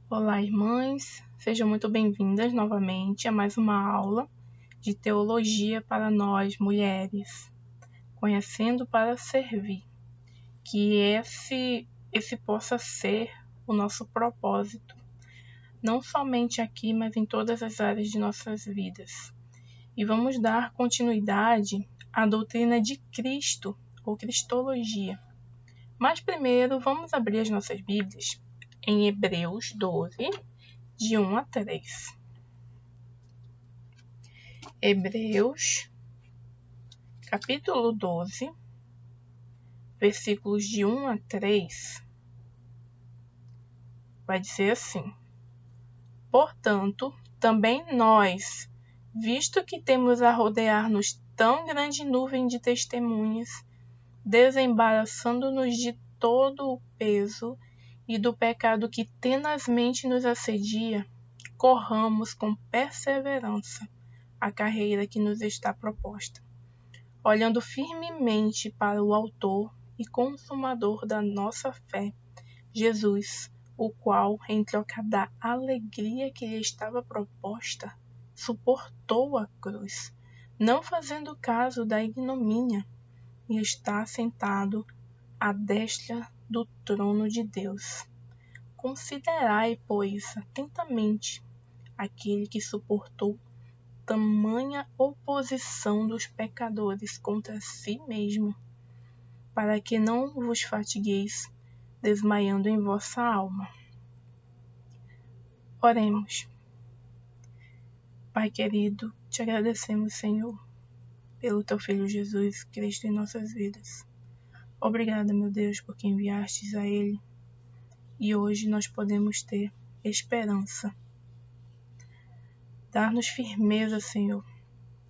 Olá, irmãs, sejam muito bem-vindas novamente a mais uma aula de teologia para nós, mulheres, conhecendo para servir. Que esse possa ser o nosso propósito, não somente aqui, mas em todas as áreas de nossas vidas. E vamos dar continuidade à doutrina de Cristo, ou Cristologia. Mas primeiro, vamos abrir as nossas Bíblias em Hebreus 12, de 1 a 3. Hebreus, capítulo 12, versículos de 1 a 3, vai dizer assim: Portanto, também nós, visto que temos a rodear-nos tão grande nuvem de testemunhas, desembaraçando-nos de todo o peso e do pecado que tenazmente nos assedia, corramos com perseverança a carreira que nos está proposta, olhando firmemente para o autor e consumador da nossa fé, Jesus, o qual, em troca da alegria que lhe estava proposta, suportou a cruz, não fazendo caso da ignomínia, e está sentado à destra do trono de Deus. Considerai, pois, atentamente aquele que suportou tamanha oposição dos pecadores contra si mesmo, para que não vos fatigueis, desmaiando em vossa alma. Oremos. Pai querido, te agradecemos, Senhor, pelo teu Filho Jesus Cristo em nossas vidas. Obrigada, meu Deus, porque enviastes a Ele, e hoje nós podemos ter esperança. Dar-nos firmeza, Senhor.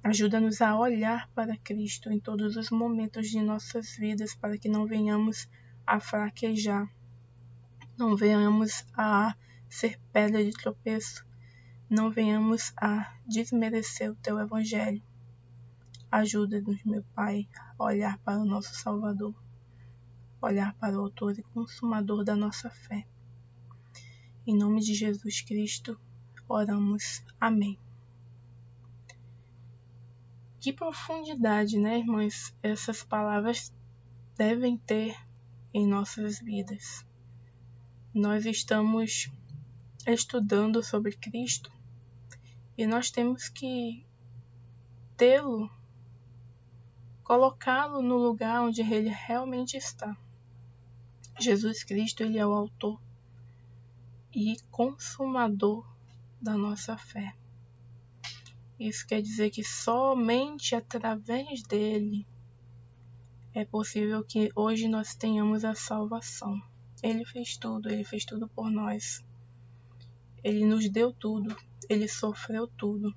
Ajuda-nos a olhar para Cristo em todos os momentos de nossas vidas, para que não venhamos a fraquejar, não venhamos a ser pedra de tropeço, não venhamos a desmerecer o Teu Evangelho. Ajuda-nos, meu Pai, a olhar para o nosso Salvador, olhar para o autor e consumador da nossa fé. Em nome de Jesus Cristo, oramos. Amém. Que profundidade, né, irmãs, essas palavras devem ter em nossas vidas. Nós estamos estudando sobre Cristo e nós temos que tê-lo, colocá-lo no lugar onde ele realmente está. Jesus Cristo, ele é o autor e consumador da nossa fé. Isso quer dizer que somente através dele é possível que hoje nós tenhamos a salvação. Ele fez tudo por nós. Ele nos deu tudo, ele sofreu tudo.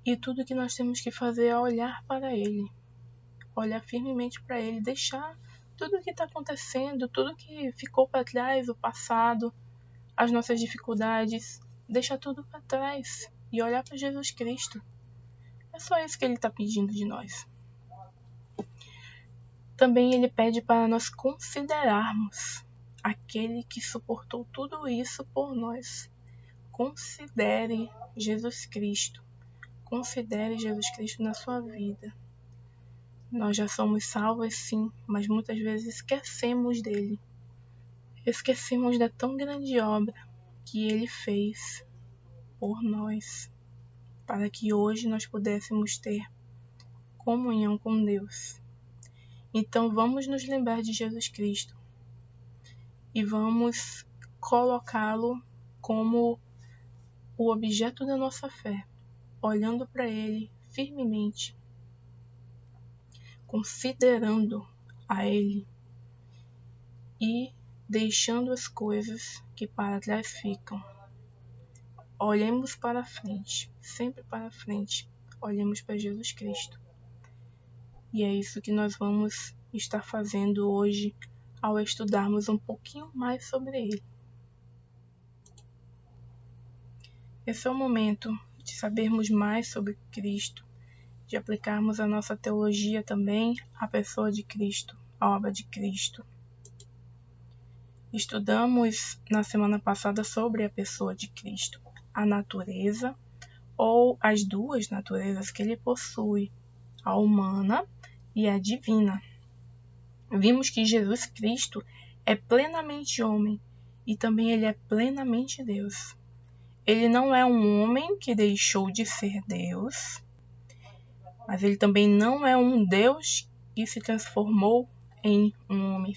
E tudo que nós temos que fazer é olhar para ele, olhar firmemente para ele, deixar tudo o que está acontecendo, tudo que ficou para trás, o passado, as nossas dificuldades, deixar tudo para trás e olhar para Jesus Cristo. É só isso que ele está pedindo de nós. Também ele pede para nós considerarmos aquele que suportou tudo isso por nós. Considere Jesus Cristo. Considere Jesus Cristo na sua vida. Nós já somos salvos, sim, mas muitas vezes esquecemos dele. Esquecemos da tão grande obra que ele fez por nós, para que hoje nós pudéssemos ter comunhão com Deus. Então vamos nos lembrar de Jesus Cristo e vamos colocá-lo como o objeto da nossa fé, olhando para ele firmemente, considerando a ele e deixando as coisas que para trás ficam. Olhemos para frente, sempre para frente, olhemos para Jesus Cristo. E é isso que nós vamos estar fazendo hoje ao estudarmos um pouquinho mais sobre ele. Esse é o momento de sabermos mais sobre Cristo, de aplicarmos a nossa teologia também à pessoa de Cristo, à obra de Cristo. Estudamos na semana passada sobre a pessoa de Cristo, a natureza ou as duas naturezas que ele possui, a humana e a divina. Vimos que Jesus Cristo é plenamente homem e também ele é plenamente Deus. Ele não é um homem que deixou de ser Deus, mas ele também não é um Deus que se transformou em um homem.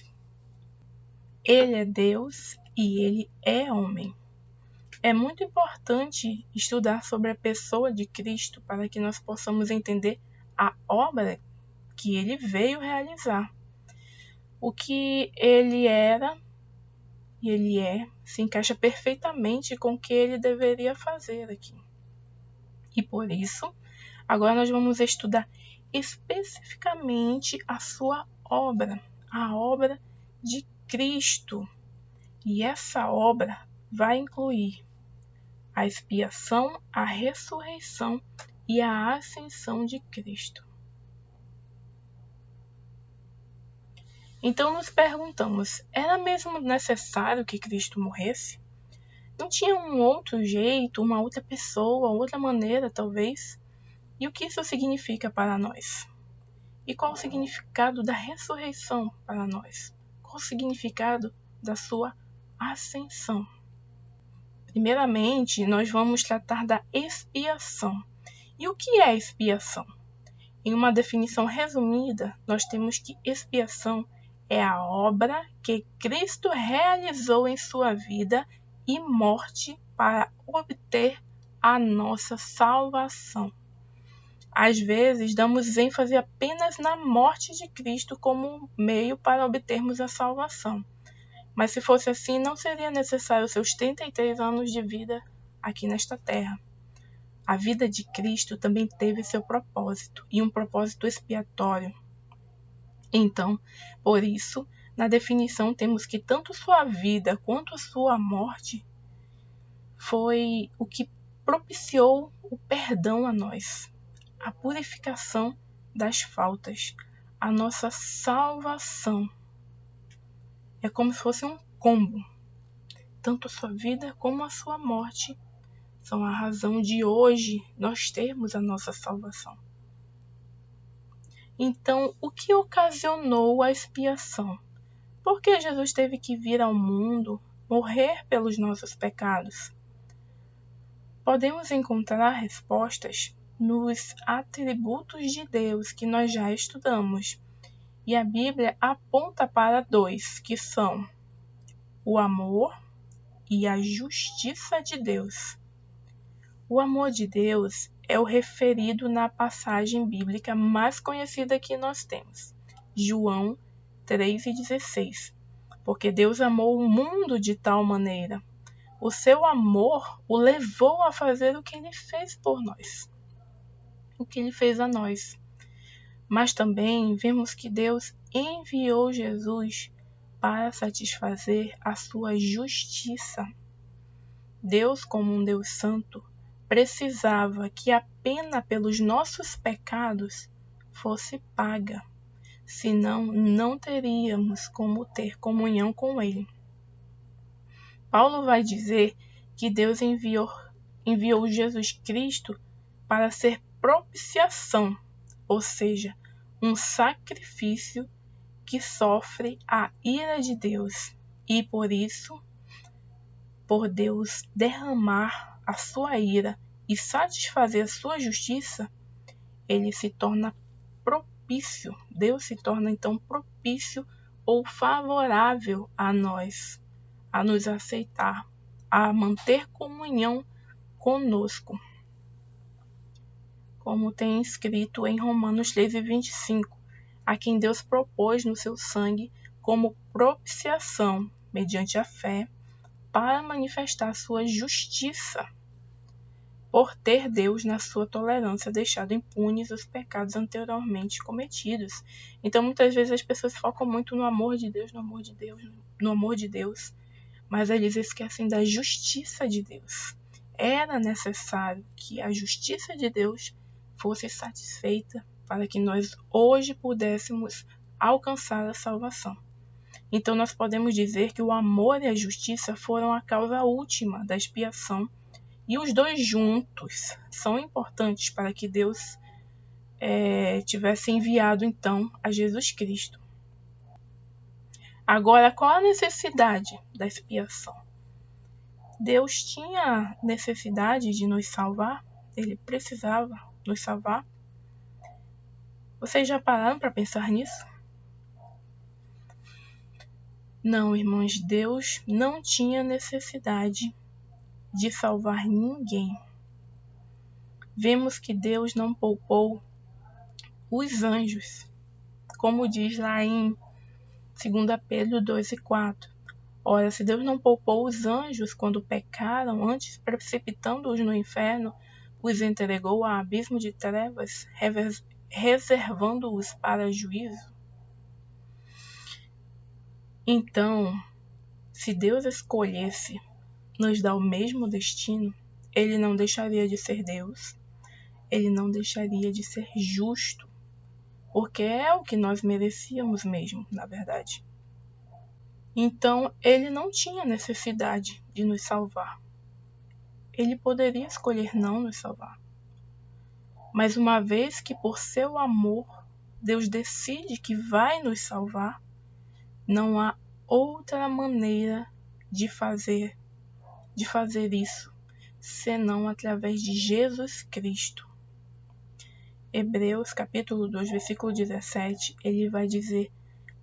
Ele é Deus e ele é homem. É muito importante estudar sobre a pessoa de Cristo para que nós possamos entender a obra que ele veio realizar. O que ele era e ele é se encaixa perfeitamente com o que ele deveria fazer aqui. E por isso, agora nós vamos estudar especificamente a sua obra, a obra de Cristo. E essa obra vai incluir a expiação, a ressurreição e a ascensão de Cristo. Então nos perguntamos, era mesmo necessário que Cristo morresse? Não tinha um outro jeito, uma outra pessoa, outra maneira, talvez? E o que isso significa para nós? E qual o significado da ressurreição para nós? Qual o significado da sua ascensão? Primeiramente, nós vamos tratar da expiação. E o que é expiação? Em uma definição resumida, nós temos que expiação é a obra que Cristo realizou em sua vida e morte para obter a nossa salvação. Às vezes, damos ênfase apenas na morte de Cristo como meio para obtermos a salvação. Mas se fosse assim, não seria necessário seus 33 anos de vida aqui nesta terra. A vida de Cristo também teve seu propósito, e um propósito expiatório. Então, por isso, na definição temos que tanto sua vida quanto a sua morte foi o que propiciou o perdão a nós, a purificação das faltas, a nossa salvação. É como se fosse um combo. Tanto a sua vida como a sua morte são a razão de hoje nós termos a nossa salvação. Então, o que ocasionou a expiação? Por que Jesus teve que vir ao mundo, morrer pelos nossos pecados? Podemos encontrar respostas nos atributos de Deus que nós já estudamos. E a Bíblia aponta para 2, que são o amor e a justiça de Deus. O amor de Deus é o referido na passagem bíblica mais conhecida que nós temos, João 3,16. Porque Deus amou o mundo de tal maneira. O seu amor o levou a fazer o que ele fez por nós, o que ele fez a nós. Mas também vemos que Deus enviou Jesus para satisfazer a sua justiça. Deus, como um Deus santo, precisava que a pena pelos nossos pecados fosse paga, senão não teríamos como ter comunhão com Ele. Paulo vai dizer que Deus enviou Jesus Cristo para ser propiciação, ou seja, um sacrifício que sofre a ira de Deus. E por isso, por Deus derramar a sua ira e satisfazer a sua justiça, ele se torna propício. Deus se torna então propício ou favorável a nós, a nos aceitar, a manter comunhão conosco. Como tem escrito em Romanos 13:25, a quem Deus propôs no seu sangue como propiciação, mediante a fé, para manifestar sua justiça, por ter Deus, na sua tolerância, deixado impunes os pecados anteriormente cometidos. Então, muitas vezes as pessoas focam muito no amor de Deus, no amor de Deus, no amor de Deus, mas eles esquecem da justiça de Deus. Era necessário que a justiça de Deus fosse satisfeita para que nós hoje pudéssemos alcançar a salvação. Então nós podemos dizer que o amor e a justiça foram a causa última da expiação, e os dois juntos são importantes para que Deus tivesse enviado então a Jesus Cristo. Agora, qual a necessidade da expiação? Deus tinha necessidade de nos salvar? Ele precisava nos salvar? Vocês já pararam para pensar nisso? Não, irmãos, Deus não tinha necessidade de salvar ninguém. Vemos que Deus não poupou os anjos, como diz lá em 2 Pedro 2:4. Ora, se Deus não poupou os anjos quando pecaram, antes precipitando-os no inferno, os entregou a abismo de trevas, reservando-os para juízo. Então, se Deus escolhesse nos dar o mesmo destino, Ele não deixaria de ser Deus, Ele não deixaria de ser justo, porque é o que nós merecíamos mesmo, na verdade. Então, Ele não tinha necessidade de nos salvar. Ele poderia escolher não nos salvar. Mas uma vez que por seu amor, Deus decide que vai nos salvar, não há outra maneira de fazer isso, senão através de Jesus Cristo. Hebreus capítulo 2, versículo 17, ele vai dizer: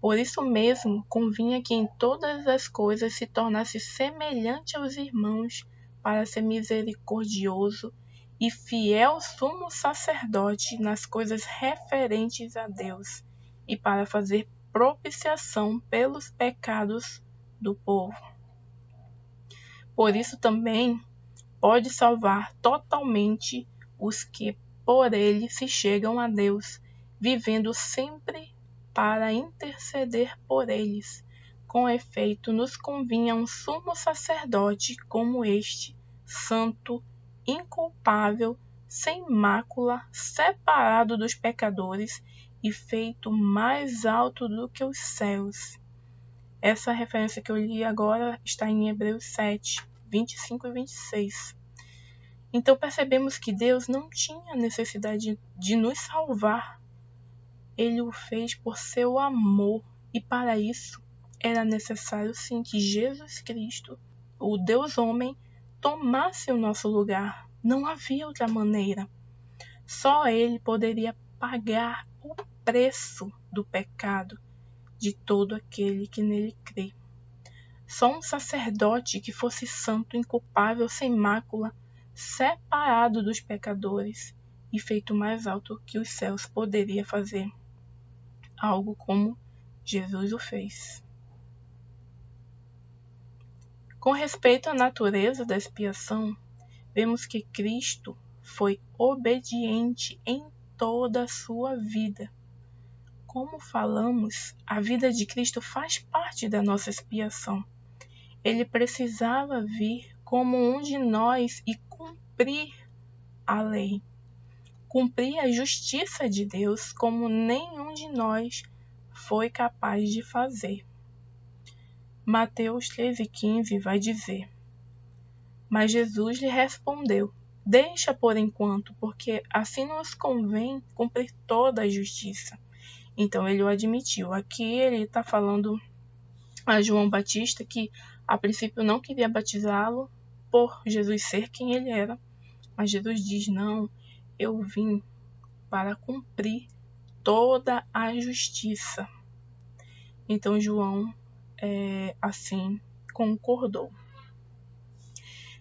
por isso mesmo convinha que em todas as coisas se tornasse semelhante aos irmãos, para ser misericordioso e fiel sumo sacerdote nas coisas referentes a Deus, e para fazer propiciação pelos pecados do povo. Por isso também pode salvar totalmente os que por ele se chegam a Deus, vivendo sempre para interceder por eles. Com efeito, nos convinha um sumo sacerdote como este, santo, inculpável, sem mácula, separado dos pecadores e feito mais alto do que os céus. Essa referência que eu li agora está em Hebreus 7, 25 e 26. Então percebemos que Deus não tinha necessidade de nos salvar. Ele o fez por seu amor, e para isso era necessário sim que Jesus Cristo, o Deus homem, tomasse o nosso lugar. Não havia outra maneira. Só Ele poderia pagar o preço do pecado de todo aquele que nele crê. Só um sacerdote que fosse santo, inculpável, sem mácula, separado dos pecadores e feito mais alto que os céus poderia fazer algo como Jesus o fez. Com respeito à natureza da expiação, vemos que Cristo foi obediente em toda a sua vida. Como falamos, a vida de Cristo faz parte da nossa expiação. Ele precisava vir como um de nós e cumprir a lei. Cumprir a justiça de Deus como nenhum de nós foi capaz de fazer. Mateus 13,15 vai dizer: mas Jesus lhe respondeu: deixa por enquanto, porque assim nos convém cumprir toda a justiça. Então ele o admitiu. Aqui ele está falando a João Batista, que a princípio não queria batizá-lo por Jesus ser quem ele era. Mas Jesus diz: não, eu vim para cumprir toda a justiça. Então João assim concordou.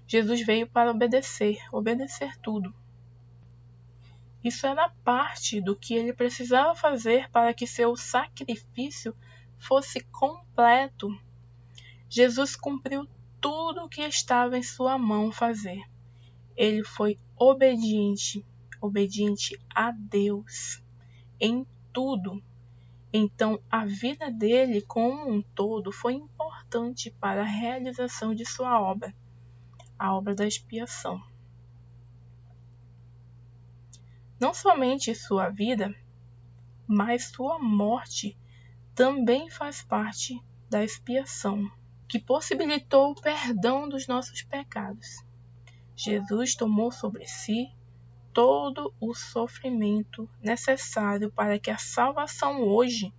Jesus veio para obedecer tudo. Isso era parte do que ele precisava fazer para que seu sacrifício fosse completo. Jesus cumpriu tudo o que estava em sua mão fazer. Ele foi obediente a Deus em tudo. Então, a vida dele como um todo foi importante para a realização de sua obra, a obra da expiação. Não somente sua vida, mas sua morte também faz parte da expiação, que possibilitou o perdão dos nossos pecados. Jesus tomou sobre si todo o sofrimento necessário para que a salvação hoje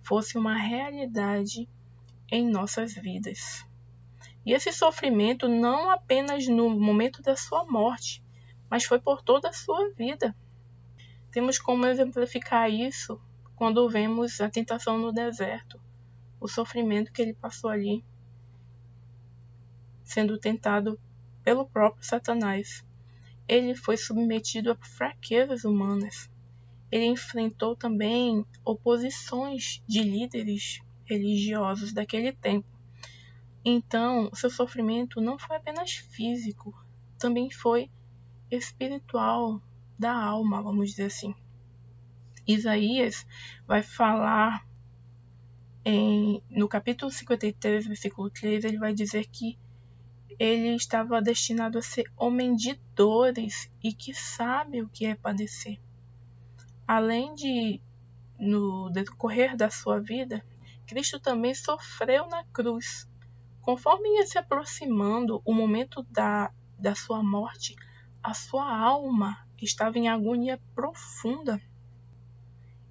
fosse uma realidade em nossas vidas. E esse sofrimento não apenas no momento da sua morte, mas foi por toda a sua vida. Temos como exemplificar isso quando vemos a tentação no deserto, o sofrimento que ele passou ali, sendo tentado pelo próprio Satanás. Ele foi submetido a fraquezas humanas. Ele enfrentou também oposições de líderes religiosos daquele tempo. Então, o seu sofrimento não foi apenas físico, também foi espiritual, da alma, vamos dizer assim. Isaías vai falar no capítulo 53, versículo 3, ele vai dizer que ele estava destinado a ser homem de dores e que sabe o que é padecer. Além de, no decorrer da sua vida, Cristo também sofreu na cruz. Conforme ia se aproximando o momento da sua morte, a sua alma estava em agonia profunda.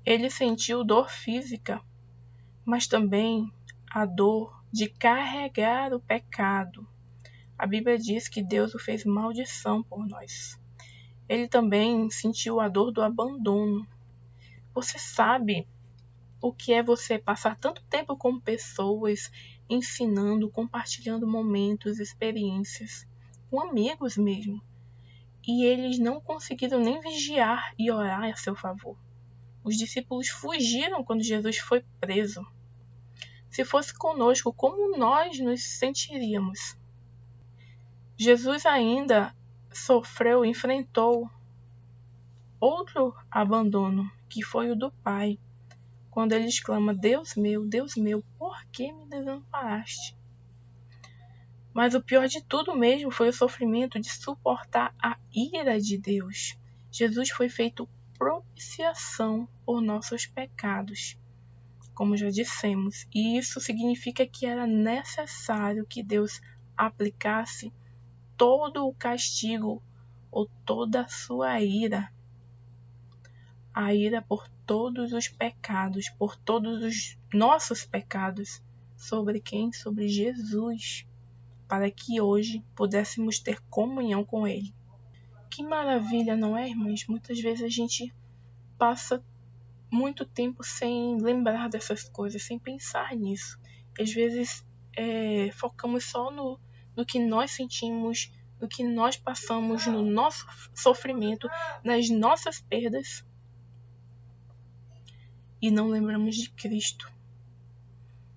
Ele sentiu dor física, mas também a dor de carregar o pecado. A Bíblia diz que Deus o fez maldição por nós. Ele também sentiu a dor do abandono. Você sabe o que é você passar tanto tempo com pessoas, ensinando, compartilhando momentos, experiências, com amigos mesmo, e eles não conseguiram nem vigiar e orar a seu favor. Os discípulos fugiram quando Jesus foi preso. Se fosse conosco, como nós nos sentiríamos? Jesus ainda enfrentou outro abandono, que foi o do Pai, quando ele exclama: Deus meu, por que me desamparaste? Mas o pior de tudo mesmo foi o sofrimento de suportar a ira de Deus. Jesus foi feito propiciação por nossos pecados, como já dissemos, e isso significa que era necessário que Deus aplicasse todo o castigo ou toda a sua ira, a ira por todos os pecados, por todos os nossos pecados. Sobre quem? Sobre Jesus, para que hoje pudéssemos ter comunhão com Ele. Que maravilha, não é, irmãos? Muitas vezes a gente passa muito tempo sem lembrar dessas coisas, sem pensar nisso. Às vezes focamos só no que nós sentimos, no que nós passamos, no nosso sofrimento, nas nossas perdas, e não lembramos de Cristo.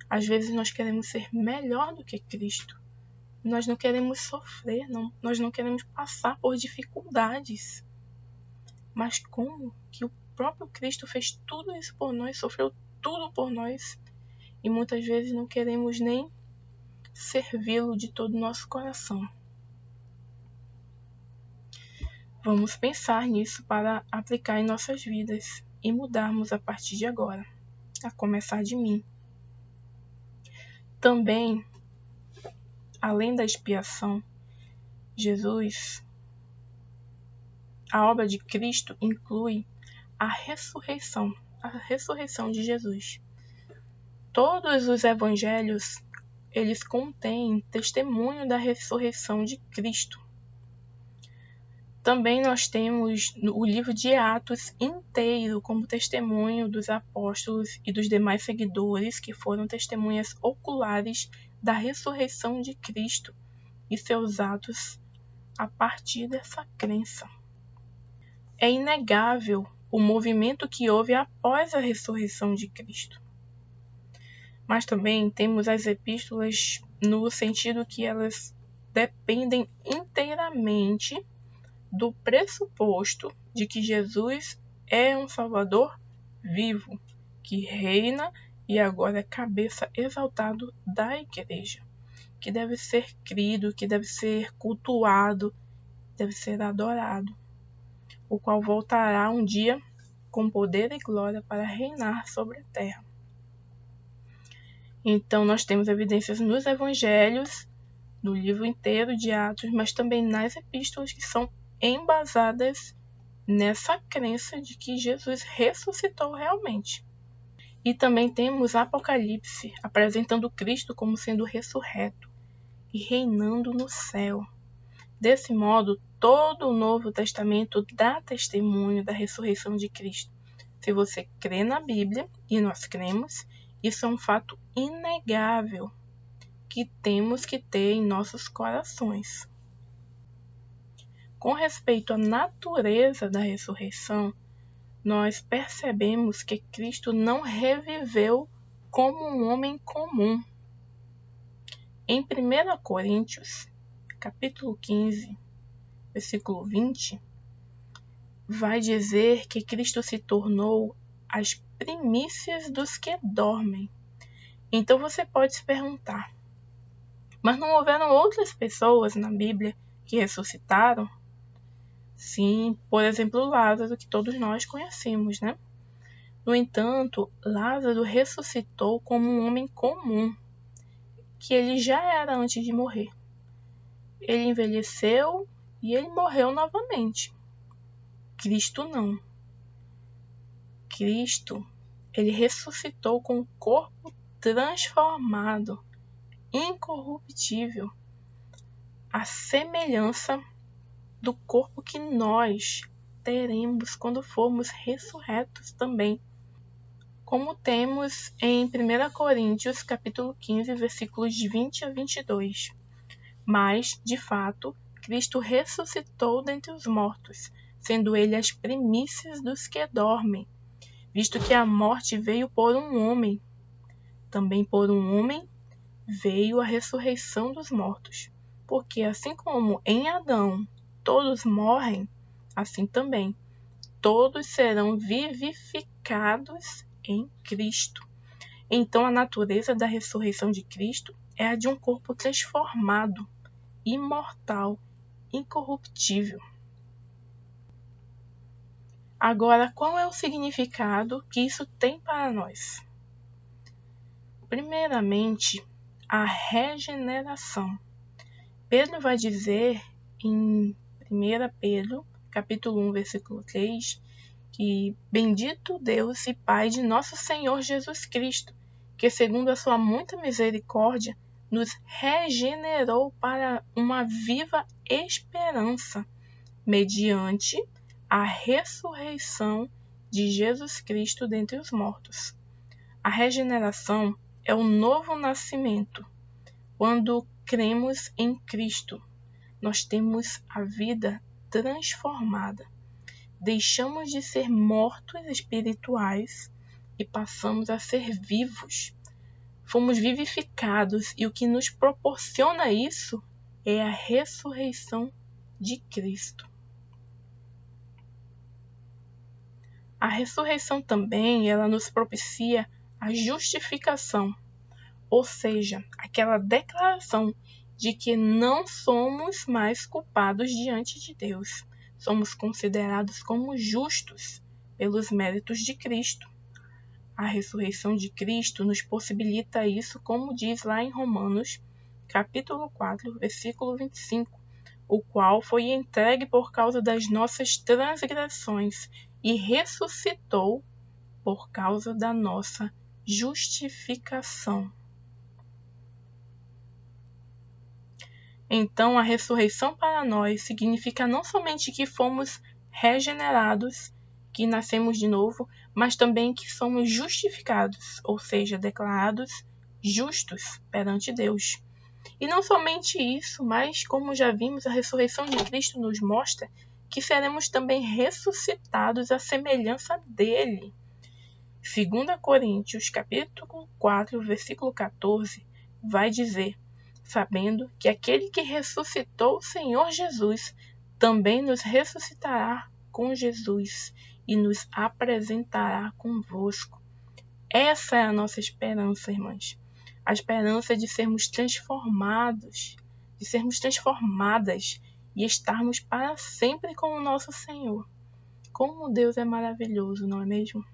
Às vezes nós queremos ser melhor do que Cristo. Nós não queremos sofrer, nós não queremos passar por dificuldades. Mas como que o próprio Cristo fez tudo isso por nós, sofreu tudo por nós, e muitas vezes não queremos nem servi-lo de todo o nosso coração? Vamos pensar nisso para aplicar em nossas vidas e mudarmos a partir de agora, a começar de mim. Também, além da expiação, a obra de Cristo inclui a ressurreição de Jesus. Todos os evangelhos, eles contêm testemunho da ressurreição de Cristo. Também nós temos o livro de Atos inteiro como testemunho dos apóstolos e dos demais seguidores que foram testemunhas oculares da ressurreição de Cristo e seus atos a partir dessa crença. É inegável o movimento que houve após a ressurreição de Cristo. Mas também temos as epístolas no sentido que elas dependem inteiramente do pressuposto de que Jesus é um Salvador vivo, que reina e agora é cabeça exaltado da igreja, que deve ser crido, que deve ser cultuado, deve ser adorado, o qual voltará um dia com poder e glória para reinar sobre a terra. Então, nós temos evidências nos evangelhos, no livro inteiro de Atos, mas também nas epístolas que são embasadas nessa crença de que Jesus ressuscitou realmente. E também temos Apocalipse, apresentando Cristo como sendo ressurreto e reinando no céu. Desse modo, todo o Novo Testamento dá testemunho da ressurreição de Cristo. Se você crê na Bíblia, e nós cremos, isso é um fato inegável que temos que ter em nossos corações. Com respeito à natureza da ressurreição, nós percebemos que Cristo não reviveu como um homem comum. Em 1 Coríntios, capítulo 15, versículo 20, vai dizer que Cristo se tornou as primícias dos que dormem. Então você pode se perguntar, mas não houveram outras pessoas na Bíblia que ressuscitaram? Sim, por exemplo, Lázaro, que todos nós conhecemos, né? No entanto, Lázaro ressuscitou como um homem comum, que ele já era antes de morrer. Ele envelheceu e ele morreu novamente. Cristo não. Cristo, ele ressuscitou com o corpo transformado, incorruptível, à semelhança do corpo que nós teremos quando formos ressurretos também, como temos em 1 Coríntios capítulo 15, versículos 20 a 22. Mas, de fato, Cristo ressuscitou dentre os mortos, sendo ele as primícias dos que dormem, visto que a morte veio por um homem. Também por um homem veio a ressurreição dos mortos, porque assim como em Adão todos morrem, assim também todos serão vivificados em Cristo. Então a natureza da ressurreição de Cristo é a de um corpo transformado, imortal, incorruptível. Agora, qual é o significado que isso tem para nós? Primeiramente, a regeneração. Pedro vai dizer em 1 Pedro, capítulo 1, versículo 3, que bendito Deus e Pai de nosso Senhor Jesus Cristo, que segundo a sua muita misericórdia, nos regenerou para uma viva esperança, mediante a ressurreição de Jesus Cristo dentre os mortos. A regeneração é o novo nascimento. Quando cremos em Cristo, nós temos a vida transformada. Deixamos de ser mortos espirituais e passamos a ser vivos. Fomos vivificados e o que nos proporciona isso é a ressurreição de Cristo. A ressurreição também, ela nos propicia a justificação, ou seja, aquela declaração de que não somos mais culpados diante de Deus. Somos considerados como justos pelos méritos de Cristo. A ressurreição de Cristo nos possibilita isso, como diz lá em Romanos, capítulo 4, versículo 25, o qual foi entregue por causa das nossas transgressões e ressuscitou por causa da nossa justificação. Então, a ressurreição para nós significa não somente que fomos regenerados, que nascemos de novo, mas também que somos justificados, ou seja, declarados justos perante Deus. E não somente isso, mas como já vimos, a ressurreição de Cristo nos mostra que seremos também ressuscitados à semelhança dele. 2 Coríntios, capítulo 4, versículo 14, vai dizer: sabendo que aquele que ressuscitou o Senhor Jesus também nos ressuscitará com Jesus e nos apresentará convosco. Essa é a nossa esperança, irmãs. A esperança de sermos transformados, de sermos transformadas e estarmos para sempre com o nosso Senhor. Como Deus é maravilhoso, não é mesmo?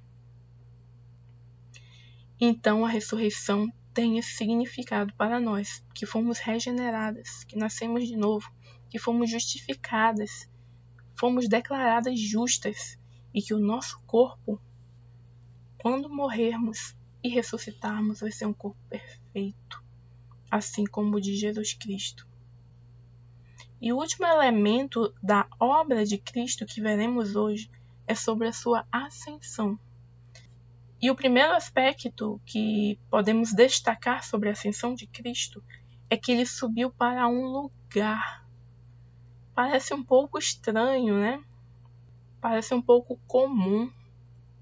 Então a ressurreição tem esse significado para nós, que fomos regeneradas, que nascemos de novo, que fomos justificadas, fomos declaradas justas e que o nosso corpo, quando morrermos e ressuscitarmos, vai ser um corpo perfeito, assim como o de Jesus Cristo. E o último elemento da obra de Cristo que veremos hoje é sobre a sua ascensão. E o primeiro aspecto que podemos destacar sobre a ascensão de Cristo é que ele subiu para um lugar. Parece um pouco estranho, né? Parece um pouco comum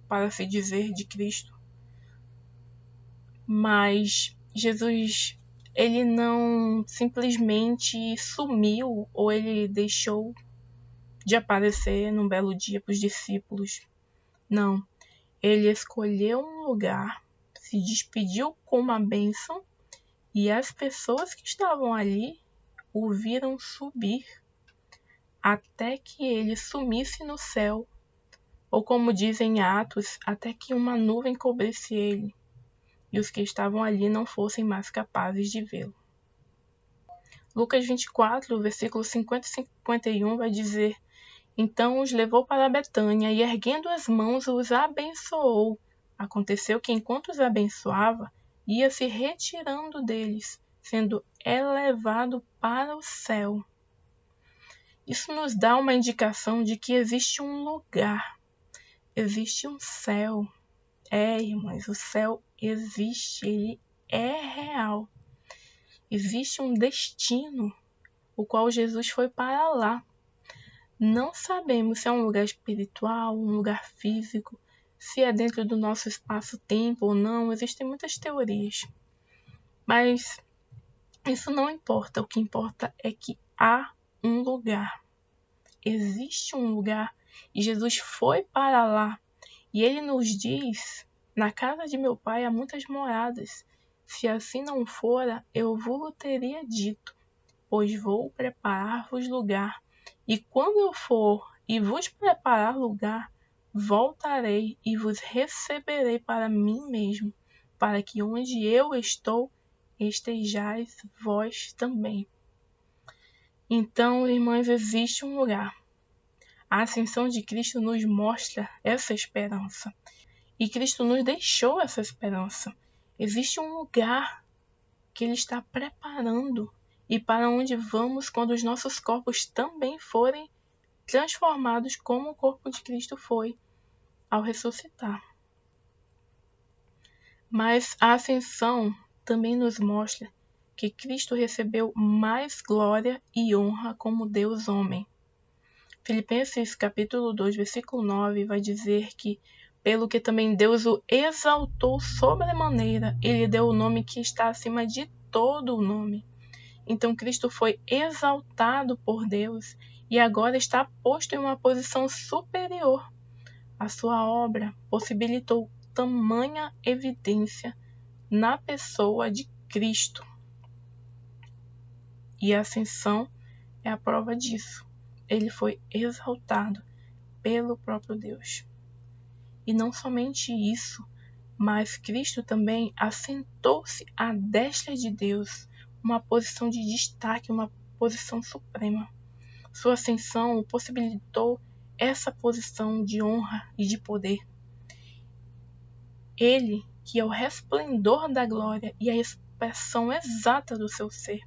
para se dizer de Cristo. Mas Jesus, ele não simplesmente sumiu ou ele deixou de aparecer num belo dia para os discípulos. Não. Ele escolheu um lugar, se despediu com uma bênção e as pessoas que estavam ali o viram subir até que ele sumisse no céu, ou como dizem em Atos, até que uma nuvem cobrisse ele e os que estavam ali não fossem mais capazes de vê-lo. Lucas 24, versículos 50 e 51 vai dizer: Então os levou para Betânia e, erguendo as mãos, os abençoou. Aconteceu que, enquanto os abençoava, ia se retirando deles, sendo elevado para o céu. Isso nos dá uma indicação de que existe um lugar, existe um céu. Irmãos, o céu existe, ele é real. Existe um destino, o qual Jesus foi para lá. Não sabemos se é um lugar espiritual, um lugar físico, se é dentro do nosso espaço-tempo ou não. Existem muitas teorias. Mas isso não importa. O que importa é que há um lugar. Existe um lugar e Jesus foi para lá. E ele nos diz: na casa de meu pai há muitas moradas. Se assim não fora, eu vos teria dito, pois vou preparar-vos lugar. E quando eu for e vos preparar lugar, voltarei e vos receberei para mim mesmo, para que onde eu estou, estejais vós também. Então, irmãs, existe um lugar. A ascensão de Cristo nos mostra essa esperança. E Cristo nos deixou essa esperança. Existe um lugar que Ele está preparando e para onde vamos quando os nossos corpos também forem transformados como o corpo de Cristo foi ao ressuscitar. Mas a ascensão também nos mostra que Cristo recebeu mais glória e honra como Deus homem. Filipenses capítulo 2, versículo 9 vai dizer que pelo que também Deus o exaltou sobremaneira, ele deu o nome que está acima de todo o nome. Então Cristo foi exaltado por Deus e agora está posto em uma posição superior. A sua obra possibilitou tamanha evidência na pessoa de Cristo. E a ascensão é a prova disso. Ele foi exaltado pelo próprio Deus. E não somente isso, mas Cristo também assentou-se à destra de Deus, uma posição de destaque, uma posição suprema. Sua ascensão possibilitou essa posição de honra e de poder. Ele, que é o resplendor da glória e a expressão exata do seu ser,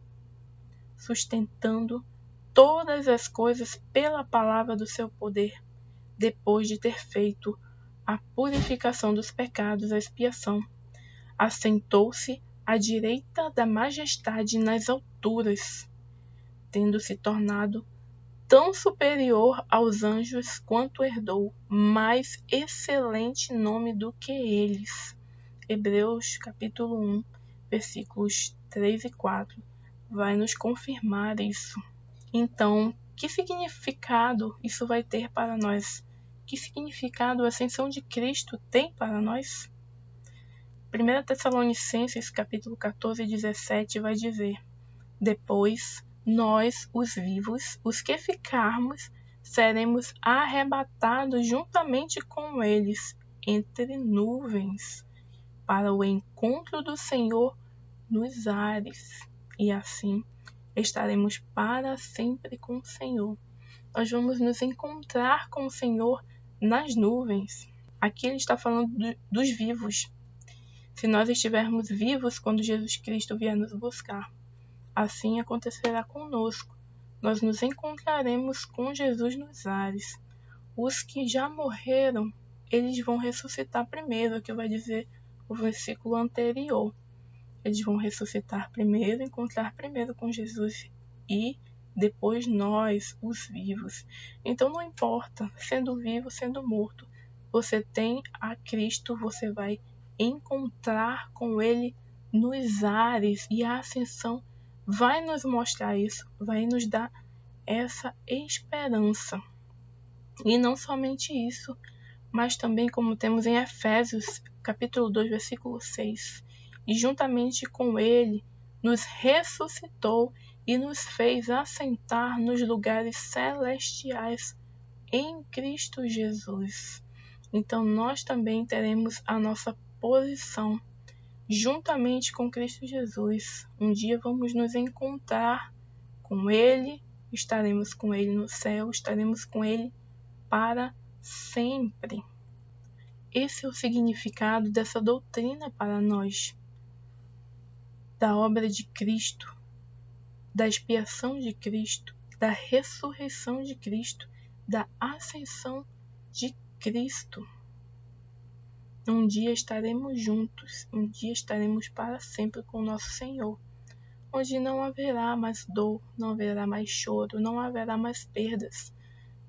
sustentando todas as coisas pela palavra do seu poder, depois de ter feito a purificação dos pecados, a expiação, assentou-se à direita da majestade nas alturas, tendo se tornado tão superior aos anjos quanto herdou mais excelente nome do que eles. Hebreus capítulo 1, versículos 3 e 4 vai nos confirmar isso. Então, que significado isso vai ter para nós? Que significado a ascensão de Cristo tem para nós? 1 Tessalonicenses capítulo 14, 17 vai dizer: Depois, nós, os vivos, os que ficarmos, seremos arrebatados juntamente com eles, entre nuvens, para o encontro do Senhor nos ares, e assim estaremos para sempre com o Senhor. Nós vamos nos encontrar com o Senhor nas nuvens. Aqui ele está falando dos vivos. Se nós estivermos vivos quando Jesus Cristo vier nos buscar, assim acontecerá conosco. Nós nos encontraremos com Jesus nos ares. Os que já morreram, eles vão ressuscitar primeiro, que vai dizer o versículo anterior. Eles vão ressuscitar primeiro, encontrar primeiro com Jesus e depois nós, os vivos. Então não importa, sendo vivo, sendo morto, você tem a Cristo, você vai encontrar com Ele nos ares, e a ascensão vai nos mostrar isso, vai nos dar essa esperança. E não somente isso, mas também como temos em Efésios, capítulo 2, versículo 6, e juntamente com Ele nos ressuscitou e nos fez assentar nos lugares celestiais em Cristo Jesus. Então nós também teremos a nossa posição juntamente com Cristo Jesus. Um dia vamos nos encontrar com Ele, estaremos com Ele no céu, estaremos com Ele para sempre. Esse é o significado dessa doutrina para nós, da obra de Cristo, da expiação de Cristo, da ressurreição de Cristo, da ascensão de Cristo. Um dia estaremos juntos, um dia estaremos para sempre com o nosso Senhor, onde não haverá mais dor, não haverá mais choro, não haverá mais perdas,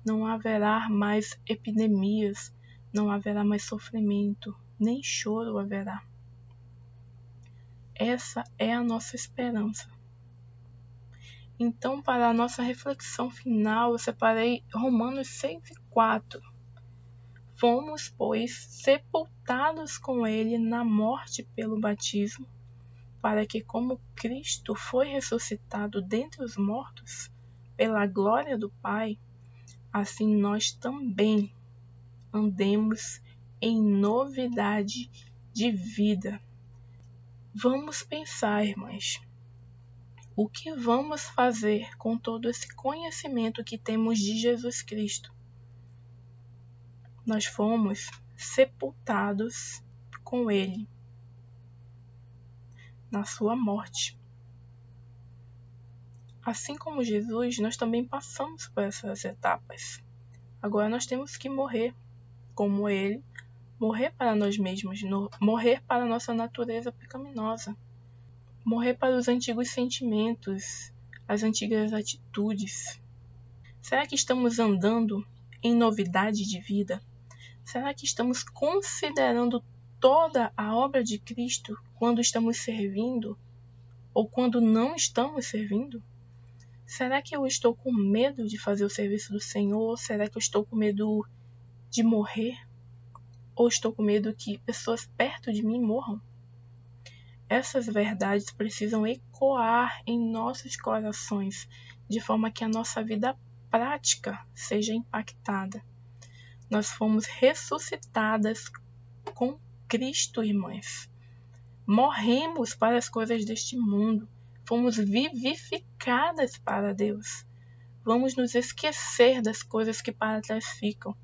não haverá mais epidemias, não haverá mais sofrimento, nem choro haverá. Essa é a nossa esperança. Então, para a nossa reflexão final, eu separei Romanos 6:4. Fomos, pois, sepultados com Ele na morte pelo batismo, para que, como Cristo foi ressuscitado dentre os mortos, pela glória do Pai, assim nós também andemos em novidade de vida. Vamos pensar, irmãs, o que vamos fazer com todo esse conhecimento que temos de Jesus Cristo? Nós fomos sepultados com Ele na sua morte. Assim como Jesus, nós também passamos por essas etapas. Agora nós temos que morrer como Ele, morrer para nós mesmos, morrer para a nossa natureza pecaminosa, morrer para os antigos sentimentos, as antigas atitudes. Será que estamos andando em novidade de vida? Será que estamos considerando toda a obra de Cristo quando estamos servindo ou quando não estamos servindo? Será que eu estou com medo de fazer o serviço do Senhor? Ou será que eu estou com medo de morrer? Ou estou com medo que pessoas perto de mim morram? Essas verdades precisam ecoar em nossos corações, de forma que a nossa vida prática seja impactada. Nós fomos ressuscitadas com Cristo, irmãs. Morremos para as coisas deste mundo. Fomos vivificadas para Deus. Vamos nos esquecer das coisas que para trás ficam.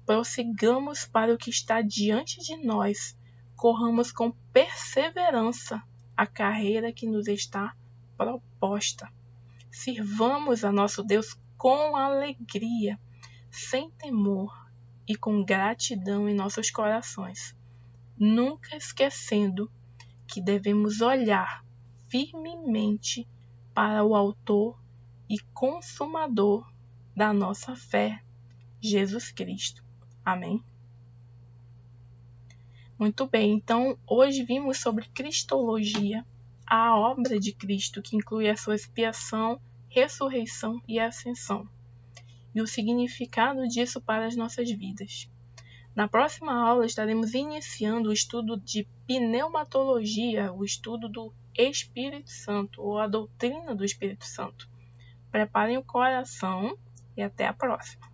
Prossigamos para o que está diante de nós. Corramos com perseverança a carreira que nos está proposta. Sirvamos a nosso Deus com alegria, sem temor e com gratidão em nossos corações, nunca esquecendo que devemos olhar firmemente para o Autor e Consumador da nossa fé, Jesus Cristo. Amém? Muito bem, então hoje vimos sobre Cristologia, a obra de Cristo, que inclui a sua expiação, ressurreição e ascensão, e o significado disso para as nossas vidas. Na próxima aula estaremos iniciando o estudo de pneumatologia, o estudo do Espírito Santo, ou a doutrina do Espírito Santo. Preparem o coração e até a próxima.